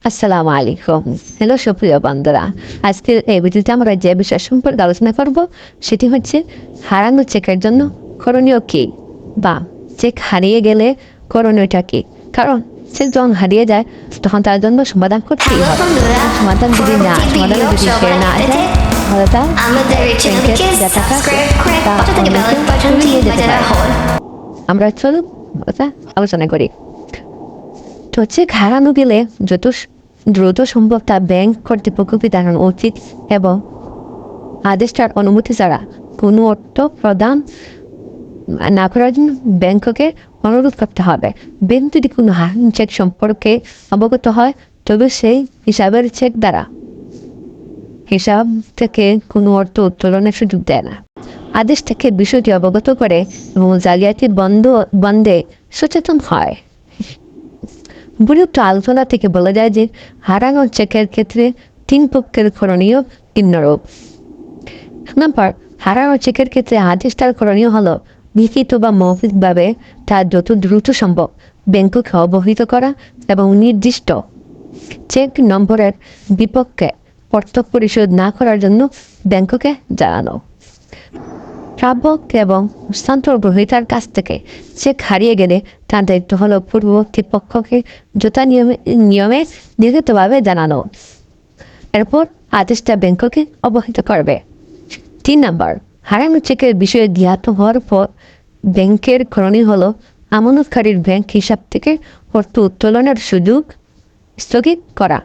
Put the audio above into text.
আসসালামু আলাইকুম। হ্যালো সুপ্রিয় বন্ধুরা, আজকের এই ভিডিওতে আমরা যে বিষয় সম্পর্কে আলোচনা করব সেটি হচ্ছে হারানো চেকের জন্য করণীয় কী, বা চেক হারিয়ে গেলে করণীয়টা কী। কারণ চেক যখন হারিয়ে যায় তখন তার জন্য সমাধান করতেই হবে। সমাধান যদি সে না যায় তাহলে তার ব্যাংকের যা টাকা আছে তা অন্যকে নিয়ে যেতে পারে। আমরা চলুন আলোচনা করি। তো চেক হারানো গেলে যত দ্রুত সম্ভব তা ব্যাংক কর্তৃপক্ষকে জানানো উচিত এবং আদেশটার অনুমতি ছাড়া কোনো অর্থ প্রদান না করার জন্য ব্যাংককে অনুরোধ করতে হবে। ব্যাংক যদি কোনো হারানো চেক সম্পর্কে অবগত হয় তবে সেই হিসাবের চেক দ্বারা হিসাব থেকে কোনো অর্থ উত্তোলনের সুযোগ দেয় না। আদেশ থেকে বিষয়টি অবগত করে এবং জালিয়াতি বন্ধে সচেতন হয়। উপযুক্ত আলোচনা থেকে বলা যায় যে হারানো চেকের ক্ষেত্রে তিন পক্ষের করণীয় ভিন্নরূপ। নাম্বার, হারানো চেকের ক্ষেত্রে আদেশটার করণীয় হলো লিখিত বা মৌখিকভাবে তার যত দ্রুত সম্ভব ব্যাংককে অবহিত করা এবং নির্দিষ্ট চেক নম্বরের বিপক্ষে অর্থ পরিশোধ না করার জন্য ব্যাংককে জানানো। প্রাপক এবং হস্তান্তর গ্রহীতার কাছ থেকে চেক হারিয়ে গেলে তার দায়িত্ব হলো পূর্ববর্তী পক্ষকে যথা নিয়মে লিখিতভাবে জানানো। এরপর আদেশটা ব্যাংককে অবহিত করবে। 3 নাম্বার, হারানো চেকের বিষয়ে জ্ঞাত হওয়ার পর ব্যাংকের করণীয় হলো আমানতকারীর ব্যাংক হিসাব থেকে অর্থ উত্তোলনের সুযোগ স্থগিত করা।